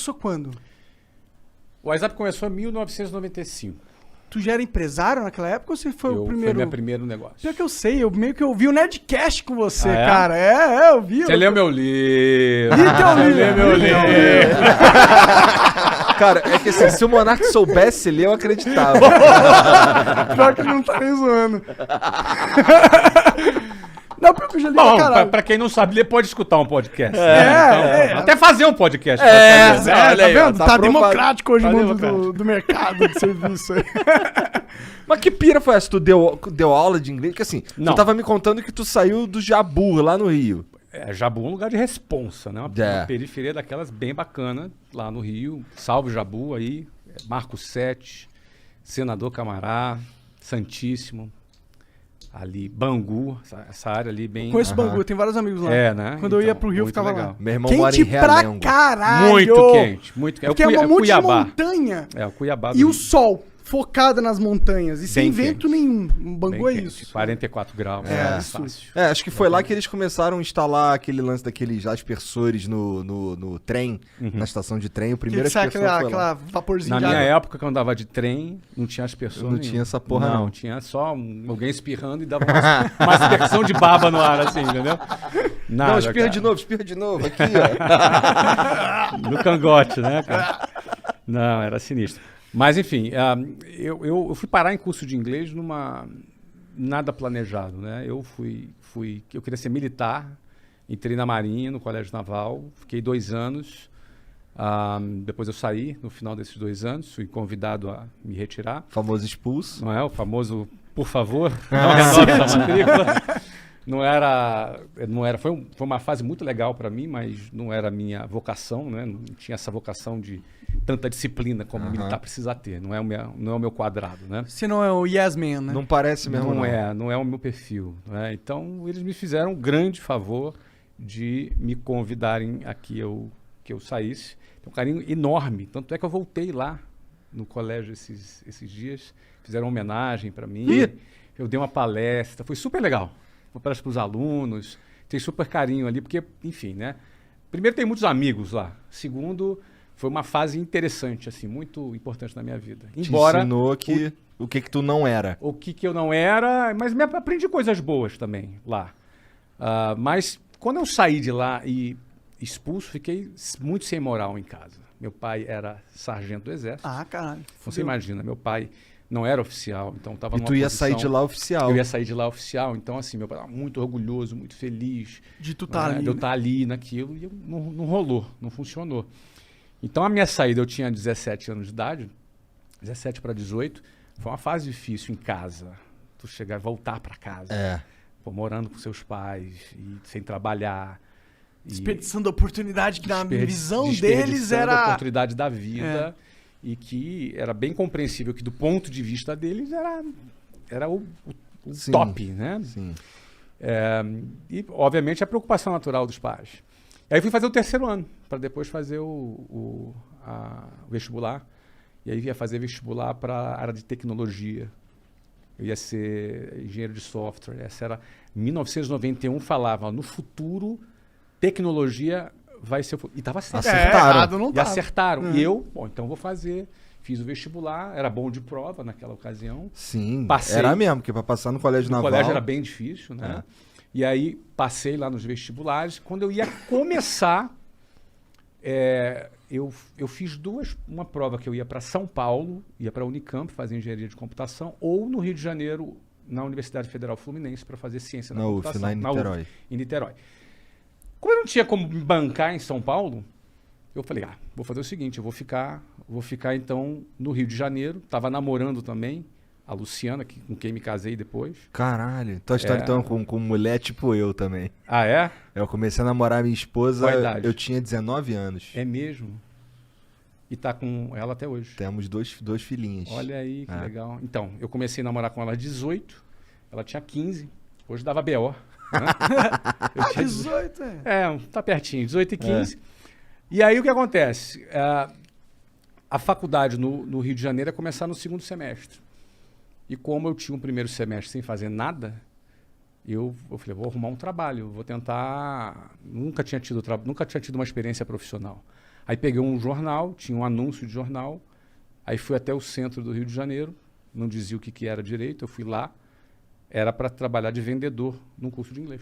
começou quando? O WhatsApp começou em 1995. Tu já era empresário naquela época ou você foi o primeiro? Foi meu primeiro negócio. Pior que eu sei, eu meio que ouvi o Nerdcast com você, é? cara. Eu vi. Você leu meu livro. Li teu livro. Leu meu livro. Cara, é que assim, se o Monark soubesse ler, eu acreditava. Pior que ele não tá nem zoando. Não, porque eu já li Bom, pra caralho. pra quem não sabe, ele pode escutar um podcast. É. Até fazer um podcast. É. Tá Olha aí, ó, vendo? tá Tá aprovado. democrático hoje Tá o mundo democrático. do mercado de serviço aí. Mas que pira foi essa? Tu deu aula de inglês? Porque assim, Não. tu tava me contando que tu saiu do Jabur, lá no Rio. Jabu é um lugar de responsa, né? Uma É. periferia daquelas bem bacana, lá no Rio. Salve Jabu aí, Marco 7, Senador Camará, Santíssimo, ali, Bangu, essa área ali bem... Conheço Bangu, tem vários amigos lá. É, né? Quando eu ia Então, pro Rio, eu muito ficava legal. lá. Meu irmão mora em Quente pra Realengo. caralho! Muito quente, muito quente. Porque é uma monte de Cuiabá. montanha É, o Cuiabá do e o Rio. sol focado nas montanhas. E sem Bem vento quente. nenhum. Bangu Bem é quente, isso. 44 graus. É, fácil. Acho que foi lá que eles começaram a instalar aquele lance daqueles aspersores no trem, na estação de trem. O primeiro Que sai aspersor foi lá. aquela vaporzinho Na de minha água. época, quando eu andava de trem, não tinha aspersor Não nenhum. tinha essa porra, não. Tinha só alguém espirrando e dava uma aspersão de baba no ar, assim, entendeu? Nada, Não, espirra cara. de novo, aqui, ó. No cangote, né, cara? Não, era sinistro. Mas, enfim, eu fui parar em curso de inglês nada planejado, né? Eu queria ser militar, entrei na Marinha, no Colégio Naval, fiquei 2 anos. Depois eu saí, no final desses 2 anos, fui convidado a me retirar. Famoso expulso. Não é? O famoso, por favor, não renove essa matrícula. Não era, foi uma fase muito legal para mim, mas não era a minha vocação, né? Não tinha essa vocação de tanta disciplina como o militar precisa ter. Não é o meu quadrado, né? Você não é o Yes Man, né? Não parece mesmo, Não é o meu perfil, né? Então, eles me fizeram um grande favor de me convidarem a que eu saísse. Tem um carinho enorme. Tanto é que eu voltei lá no colégio esses dias. Fizeram uma homenagem para mim. Eu dei uma palestra. Foi super legal. Uma palestra para os alunos. Tem super carinho ali, porque, enfim, né? Primeiro, tem muitos amigos lá. Segundo, foi uma fase interessante, assim, muito importante na minha vida. Embora Te ensinou o que tu não era. o que eu não era, mas aprendi coisas boas também lá. Mas quando eu saí de lá e expulso, fiquei muito sem moral em casa. Meu pai era sargento do exército. Ah, caralho. Você imagina, meu pai não era oficial, então estava E numa tu ia posição- sair de lá oficial. Eu ia sair de lá oficial, então assim, meu pai estava muito orgulhoso, muito feliz. De tu tá ali. De eu né? estar ali naquilo, e não rolou, não funcionou. Então a minha saída, eu tinha 17 anos de idade, 17 para 18, foi uma fase difícil em casa. Tu chegar, voltar para casa, pô, morando com seus pais, e sem trabalhar. Desperdiçando a oportunidade que na visão deles desperdiçando a era... oportunidade da vida e que era bem compreensível que do ponto de vista deles era o Sim, top, né? Sim. E obviamente a preocupação natural dos pais. Aí fui fazer o 3º ano para depois fazer o vestibular, e aí ia fazer vestibular para a área de tecnologia. Eu ia ser engenheiro de software. Essa era 1991, falava no futuro tecnologia vai ser e estava certo. Acertaram. errado não E tava. acertaram. E eu, bom, então vou fazer. Fiz o vestibular, era bom de prova naquela ocasião. Sim, Passei. era mesmo, porque pra passar no colégio O naval... colégio era bem difícil, né? E aí passei lá nos vestibulares. Quando eu ia começar, eu fiz uma prova que eu ia para São Paulo, ia para a Unicamp fazer engenharia de computação, ou no Rio de Janeiro, na Universidade Federal Fluminense, para fazer ciência da Na UF, computação. lá em Na UF, Niterói. em Niterói. Como eu não tinha como me bancar em São Paulo, eu falei, vou fazer o seguinte, eu vou ficar então no Rio de Janeiro. Estava namorando também a Luciana, com quem me casei depois. Caralho, tua história então com mulher tipo eu também. Ah, é? Eu comecei a namorar minha esposa, Qual a idade? eu tinha 19 anos. É mesmo? E tá com ela até hoje. Temos dois filhinhos. Olha aí, que legal. Então, eu comecei a namorar com ela aos 18, ela tinha 15, hoje dava BO. Né? Eu tinha 18, tá pertinho, 18 e 15. E aí o que acontece? A faculdade no Rio de Janeiro ia começar no 2º semestre. E como eu tinha um 1º semestre sem fazer nada, eu falei, vou arrumar um trabalho, vou tentar... Nunca tinha tido uma experiência profissional. Aí peguei um jornal, tinha um anúncio de jornal, aí fui até o centro do Rio de Janeiro, não dizia o que era direito, eu fui lá, era para trabalhar de vendedor num curso de inglês.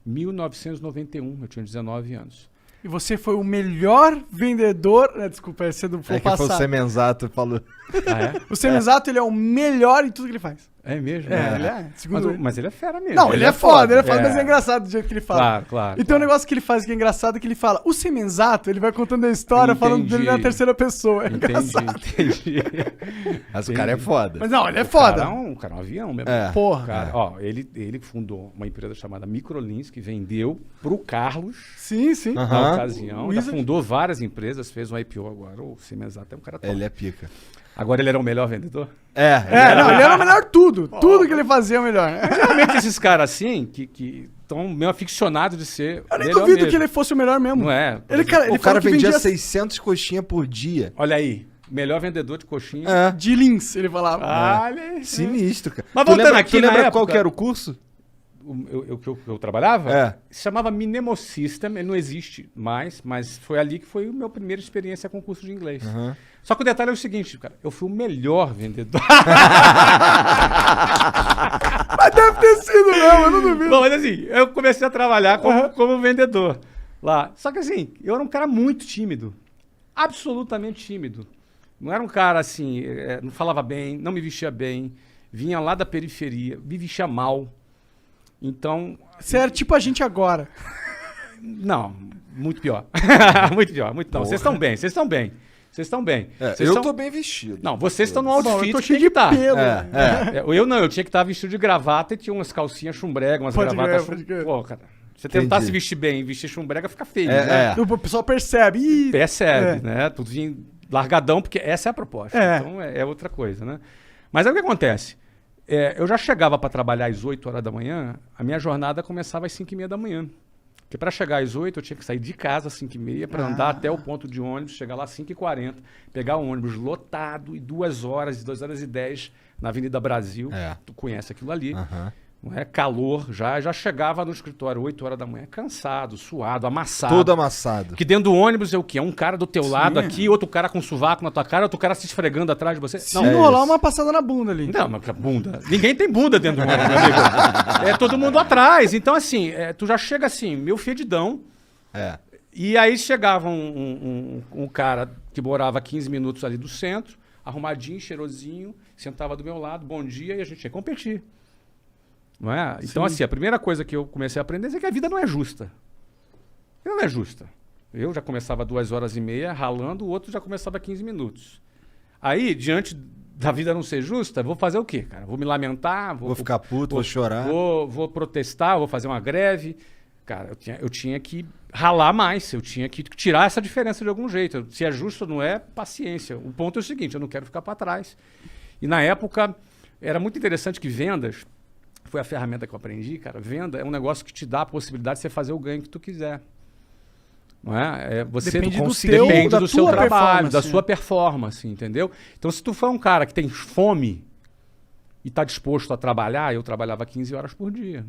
1991, eu tinha 19 anos. E você foi o melhor vendedor... Desculpa, esse é do É que foi o passado. Semenzato falou. Ah, é? O Semenzato, ele é o melhor em tudo que ele faz. É mesmo? Ele é. Segundo ele. Mas ele é fera mesmo. Não, ele é foda, ele é foda, É. mas é engraçado do jeito que ele fala. Claro, claro. E tem um negócio que ele faz que é engraçado, que ele fala, o Semenzato, ele vai contando a história, falando Entendi. dele na terceira pessoa. É Entendi, engraçado. entendi. Mas o cara é foda. Mas não, ele é O foda. cara é um avião mesmo. É. Porra. Cara, ó, ele fundou uma empresa chamada Microlins, que vendeu pro Carlos, Sim, sim. na Aham. ocasião. O Já Wizard. fundou várias empresas, fez um IPO agora. O Siemens é um cara top. Ele é pica. Agora ele era o melhor vendedor? Não, ele era o melhor tudo. Tudo que ele fazia é o melhor. Geralmente esses caras assim, que estão meio aficionados de ser Eu nem melhor duvido mesmo. que ele fosse o melhor mesmo. Não é? Ele, cara, ele O cara falou que vendia vendia 600 coxinhas por dia. Olha aí, melhor vendedor de coxinha. É. de lins, ele falava. Olha aí. Sinistro, cara. Mas Tu voltando lembra, aqui tu na lembra época- qual que era o curso? Eu trabalhava? É. Se chamava Mnemosystem, ele não existe mais, mas foi ali que foi a minha primeira experiência com curso de inglês. Só que o detalhe é o seguinte, cara, eu fui o melhor vendedor. Mas deve ter sido mesmo, eu não duvido. Bom, mas assim, eu comecei a trabalhar como vendedor lá. Só que assim, eu era um cara muito tímido. Absolutamente tímido. Não era um cara assim, não falava bem, não me vestia bem, vinha lá da periferia, me vestia mal. Então, Você era tipo a gente agora. não, muito pior. Muito pior, muito não. Vocês estão bem, vocês estão bem. Vocês estão bem. Vocês eu são- tô bem vestido. Não, vocês estão no Bom, eu outfit tô que cheio tem de que tá. pelo. Eu não, eu tinha que estar vestido de gravata e tinha umas calcinhas chumbrega, umas Pode gravatas crer, pode crer. Pô, cara, você tentar Entendi. se vestir bem e vestir chumbrega fica feio, né? O pessoal percebe. Ih, Percebe, né? Tudo vinha largadão, porque essa é a proposta. É. Então é outra coisa, né? Mas aí o que acontece? Eu já chegava para trabalhar às 8 horas da manhã, a minha jornada começava às 5h30 da manhã. Porque para chegar às 8 eu tinha que sair de casa às 5h30 para andar até o ponto de ônibus, chegar lá às 5h40, pegar o ônibus lotado e 2 horas, 2h10 na Avenida Brasil. É. Tu conhece aquilo ali. Aham. Não é? Calor, já chegava no escritório 8 horas da manhã, cansado, suado, amassado. Todo amassado. Porque dentro do ônibus é o quê? É um cara do teu Sim. lado aqui, outro cara com sovaco na tua cara, outro cara se esfregando atrás de você. se Não, não é rolar isso. uma passada na bunda ali. não, mas bunda. Ninguém tem bunda dentro do ônibus, meu amigo. É todo mundo atrás. Então, assim, tu já chega assim, meio fedidão. É. E aí chegava um cara que morava a 15 minutos ali do centro, arrumadinho, cheirosinho, sentava do meu lado, bom dia, e a gente ia competir. Não é? Então, assim, a primeira coisa que eu comecei a aprender é que a vida não é justa. A vida não é justa. Eu já começava 2h30 ralando, o outro já começava 15 minutos. Aí, diante da vida não ser justa, vou fazer o quê, cara? Vou me lamentar? Vou ficar puto, vou chorar. Vou protestar, vou fazer uma greve. Cara, eu tinha que ralar mais, eu tinha que tirar essa diferença de algum jeito. Se é justo ou não é, paciência. O ponto é o seguinte, eu não quero ficar para trás. E na época, era muito interessante que vendas, foi a ferramenta que eu aprendi, cara. Venda é um negócio que te dá a possibilidade de você fazer o ganho que tu quiser. Não é? Você Depende do consegue- teu- depende da do seu tua trabalho, performance, da né? sua performance, entendeu? Então, se tu for um cara que tem fome e está disposto a trabalhar, eu trabalhava 15 horas por dia.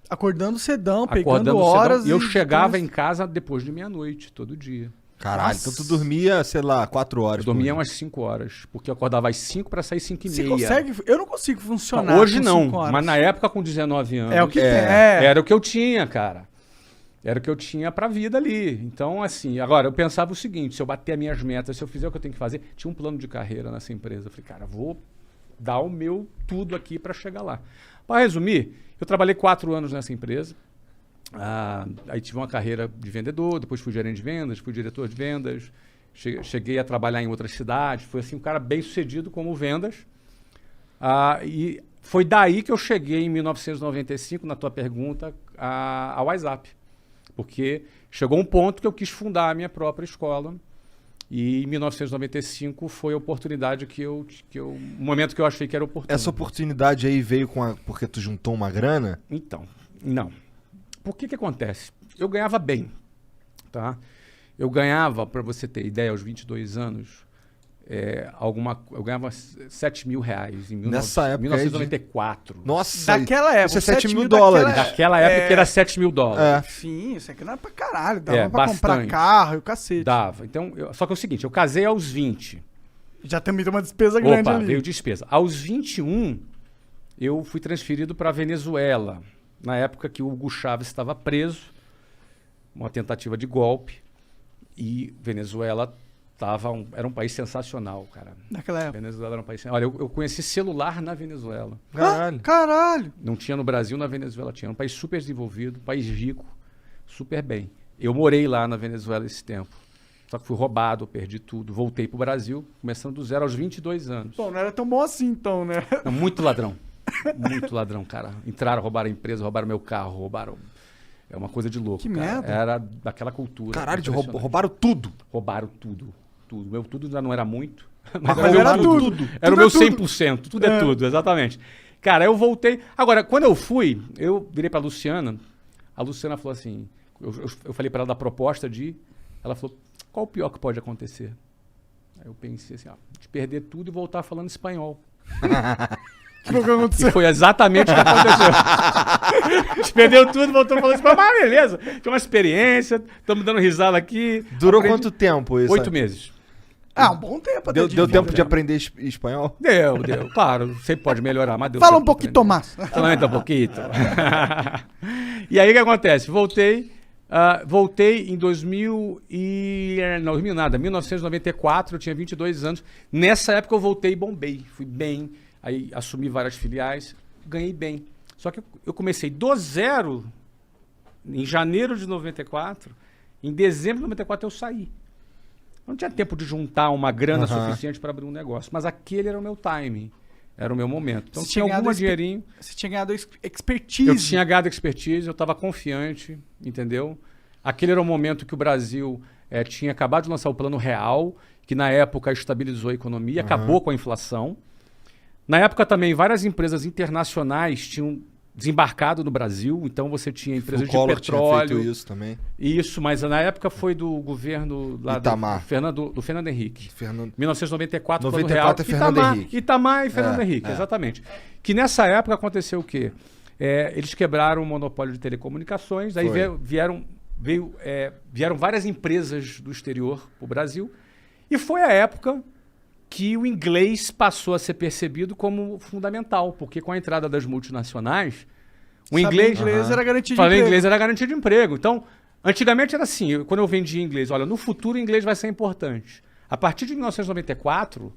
Acordando cedão, pegando Acordando horas. cedão, e eu chegava depois- em casa depois de meia-noite, todo dia. Caralho, Nossa. então tu dormia, sei lá, 4 horas. Eu dormia por dia. umas 5 horas, porque eu acordava às 5 para sair 5h30. Você consegue? Eu não consigo funcionar. Não, hoje com não, 5 horas. mas na época com 19 anos. É o que tem. Era o que eu tinha, cara. Era o que eu tinha pra vida ali. Então, assim, agora eu pensava o seguinte: se eu bater as minhas metas, se eu fizer o que eu tenho que fazer, tinha um plano de carreira nessa empresa. Eu falei, cara, vou dar o meu tudo aqui pra chegar lá. Para resumir, eu trabalhei 4 anos nessa empresa. Aí tive uma carreira de vendedor, depois fui gerente de vendas, fui diretor de vendas, cheguei a trabalhar em outras cidades, fui assim um cara bem sucedido como vendas. E foi daí que eu cheguei em 1995, na tua pergunta, ao WhatsApp. Porque chegou um ponto que eu quis fundar a minha própria escola. E em 1995 foi a oportunidade o momento que eu achei que era oportuno. Essa oportunidade aí veio porque tu juntou uma grana? Então, não. Por que acontece? Eu ganhava bem, tá? Eu ganhava, para você ter ideia, aos 22 anos, eu ganhava 7 mil reais em Nessa época 1994. Nossa, Daquela época. isso é 7 mil daquela dólares. época. Naquela época era 7 mil dólares. Sim, isso aqui não era pra caralho. Dava pra bastante. comprar carro e o cacete. Dava. Então, só que é o seguinte, eu casei aos 20. Já também tem uma despesa grande Opa, ali. veio despesa. Aos 21, eu fui transferido para Venezuela. Na época que o Hugo Chávez estava preso, uma tentativa de golpe. E Venezuela era um país sensacional, cara. Naquela época. Venezuela era um país... Olha, eu conheci celular na Venezuela. Caralho. Caralho. Não tinha no Brasil, na Venezuela tinha. Era um país super desenvolvido, um país rico, super bem. Eu morei lá na Venezuela esse tempo. Só que fui roubado, perdi tudo. Voltei pro Brasil, começando do zero aos 22 anos. Pô, não era tão bom assim então, né? Não, muito ladrão. Muito ladrão, cara. Entraram, roubaram a empresa, roubaram meu carro, roubaram... É uma coisa de louco, Que cara. merda. Era daquela cultura. Caralho, impressionante. roubaram tudo. Roubaram tudo. Tudo. Meu tudo já não era muito. Mas era roubaram meu tudo. Era o Tudo meu é tudo. 100%. Tudo é tudo, exatamente. Cara, eu voltei... Agora, quando eu fui, eu virei pra Luciana. A Luciana falou assim... Eu falei pra ela da proposta de... Ela falou, qual o pior que pode acontecer? Aí eu pensei assim, de perder tudo e voltar falando espanhol. O que aconteceu? E foi exatamente o que aconteceu. A gente perdeu tudo, voltou falando espanhol. Mas beleza, tinha uma experiência, estamos dando risada aqui. Durou quanto tempo isso? 8 meses. Ah, um bom tempo até. Deu tempo de aprender espanhol? Deu. Claro, sempre pode melhorar, mas deu. Fala tempo um de pouquinho, aprender. Tomás. Solamente um pouquinho. E aí o que acontece? Voltei em 1994, eu tinha 22 anos. Nessa época eu voltei e bombei. Fui bem, aí assumi várias filiais, ganhei bem. Só que eu comecei do zero em janeiro de 94, em dezembro de 94 eu saí. Não tinha tempo de juntar uma grana suficiente para abrir um negócio, mas aquele era o meu timing. Era o meu momento. Então Você tinha tinha algum ganhado dinheirinho. Você tinha ganhado expertise. Eu tinha ganhado expertise, eu estava confiante, entendeu? Aquele era o momento que o Brasil tinha acabado de lançar o Plano Real, que na época estabilizou a economia, acabou com a inflação. Na época também, várias empresas internacionais tinham desembarcado no Brasil, então você tinha empresas de Collor tinha petróleo. feito isso também. Isso, mas na época foi do governo lá Itamar. do Fernando Henrique. Fernando... 1994, 94 Plano é Fernando Real, Henrique. Itamar e Fernando Henrique, exatamente. Que nessa época aconteceu o quê? Eles quebraram o monopólio de telecomunicações, aí vieram várias empresas do exterior para o Brasil, e foi a época que o inglês passou a ser percebido como fundamental, porque com a entrada das multinacionais, o inglês era garantia de Falei emprego. inglês era garantia de emprego. Então, antigamente era assim, quando eu vendia inglês, olha, no futuro o inglês vai ser importante. A partir de 1994,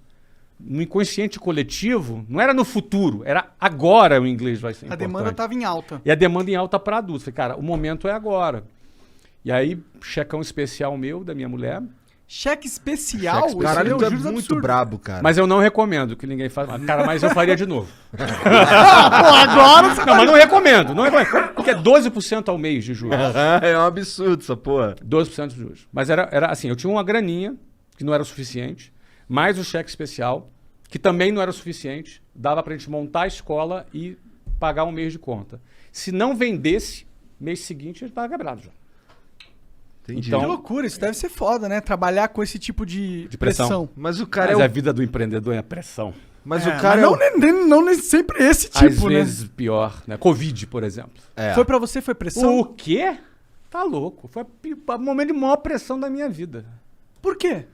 no inconsciente coletivo, não era no futuro, era agora o inglês vai ser A importante. demanda estava em alta. E a demanda em alta para adultos. Falei, cara, o momento é agora. E aí, checão especial meu, da minha mulher. Cheque especial? Cheque Caralho, Isso tu é é um juros muito absurdo. brabo, cara. Mas eu não recomendo que ninguém faça. Cara, mas eu faria de novo. Pô, agora você Não, mas não recomendo. Porque é 12% ao mês de juros. É um absurdo essa porra. 12% de juros. Mas era assim, eu tinha uma graninha, que não era o suficiente, mais o cheque especial, que também não era o suficiente, dava pra gente montar a escola e pagar um mês de conta. Se não vendesse, mês seguinte a gente tava quebrado já. Entendi. Então- Que loucura, isso deve ser foda, né? Trabalhar com esse tipo de pressão. Mas o cara Mas é a o... vida do empreendedor é a pressão. Mas É, o cara mas é não, o... nem sempre esse Às tipo, né? vezes pior, né? Covid, por exemplo. É. Foi pra você, foi pressão? O quê? Tá louco. Foi o momento de maior pressão da minha vida. Por quê?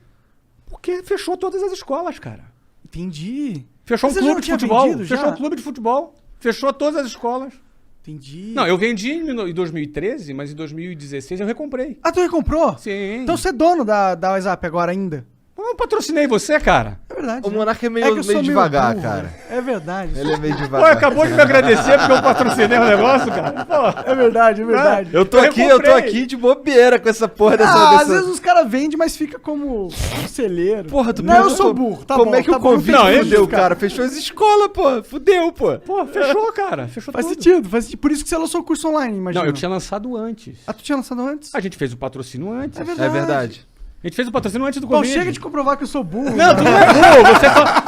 Porque fechou todas as escolas, cara. Entendi. Fechou um Você já clube não de tinha futebol. vendido já? Fechou um clube de futebol. Fechou todas as escolas. Entendi. Não, eu vendi em 2013, mas em 2016 eu recomprei. Ah, tu recomprou? Sim. Então você é dono da WhatsApp agora ainda? Eu patrocinei você, cara. É verdade. O né? Monark é que meio, eu sou meio devagar, burro, cara. né? É verdade. Ele é meio Pô, devagar. acabou de me agradecer porque eu patrocinei o negócio, cara. Pô. É verdade, é verdade. Eu tô Eu aqui comprei. de bobeira com essa porra dessa... Ah, às dessa... vezes os caras vendem, mas fica como conselheiro. Porra, tu Não, eu pensou- sou burro. Tá Como bom, é que tá o bom, Covid não Não, fudeu, justificar. cara? Fechou as escolas, pô. Fudeu, pô. Pô, fechou, cara. Fechou Faz tudo. sentido, faz sentido. Por isso que você lançou o curso online, imagina. Não, eu tinha lançado antes. Ah, tu tinha lançado antes? A gente fez o patrocínio antes. É verdade. É verdade. A gente fez o patrocínio antes do Bom, Covid. chega de comprovar que eu sou burro. Não, tu não é burro.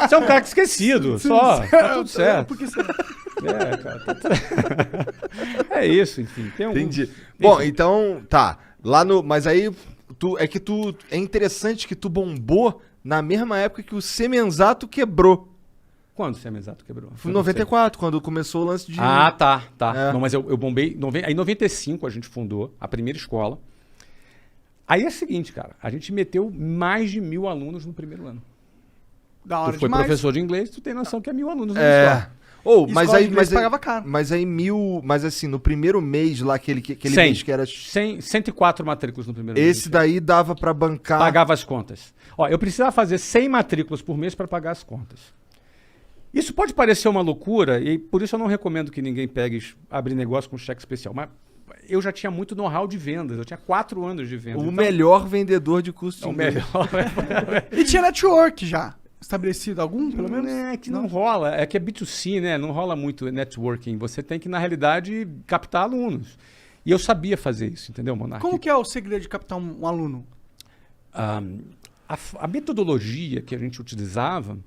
Você é um cara esquecido. Só. Tá tudo certo. Porque você... É, cara. Tá tudo... É isso, enfim. Tem algum... Entendi. Bom, então, tá. Lá no... Mas aí, é interessante que tu bombou na mesma época que o Semenzato quebrou. Quando o Semenzato quebrou? Foi em 94, quando começou o lance de... Ah, tá. É. Não, mas eu bombei... Aí em 95 a gente fundou a primeira escola. Aí é o seguinte, cara. A gente meteu mais de 1.000 alunos no primeiro ano. Da hora Tu foi demais. professor de inglês, tu tem noção que é 1.000 alunos na É. escola. Ou, E mas escola de aí, inglês mas aí, pagava caro. mas aí 1.000, mas assim, no primeiro mês lá, aquele 100. mês que era... 104 matrículas no primeiro mês. Esse daí dava pra bancar... Pagava as contas. Ó, eu precisava fazer 100 matrículas por mês para pagar as contas. Isso pode parecer uma loucura e por isso eu não recomendo que ninguém abrir negócio com cheque especial. Mas eu já tinha muito know-how de vendas. Eu tinha 4 anos de vendas. O melhor vendedor de curso de o inglês. melhor. E tinha network já. Estabelecido algum, pelo menos? É que não rola. É que é B2C, né? Não rola muito networking. Você tem que, na realidade, captar alunos. E eu sabia fazer isso, entendeu, Monark? Como que é o segredo de captar um aluno? A metodologia que a gente utilizava,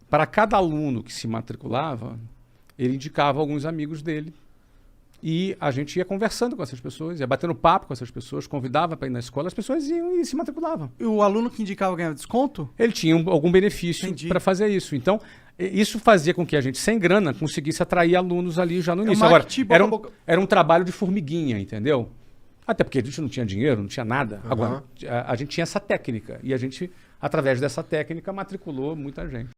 para cada aluno que se matriculava, ele indicava alguns amigos dele. E a gente ia conversando com essas pessoas, ia batendo papo com essas pessoas, convidava para ir na escola, as pessoas iam e se matriculavam. E o aluno que indicava ganhava desconto? Ele tinha algum benefício Entendi. para fazer isso. Então, isso fazia com que a gente, sem grana, conseguisse atrair alunos ali já no É início. Agora, marketing boca a boca. era um trabalho de formiguinha, entendeu? Até porque a gente não tinha dinheiro, não tinha nada. Agora, a gente tinha essa técnica. E a gente, através dessa técnica, matriculou muita gente.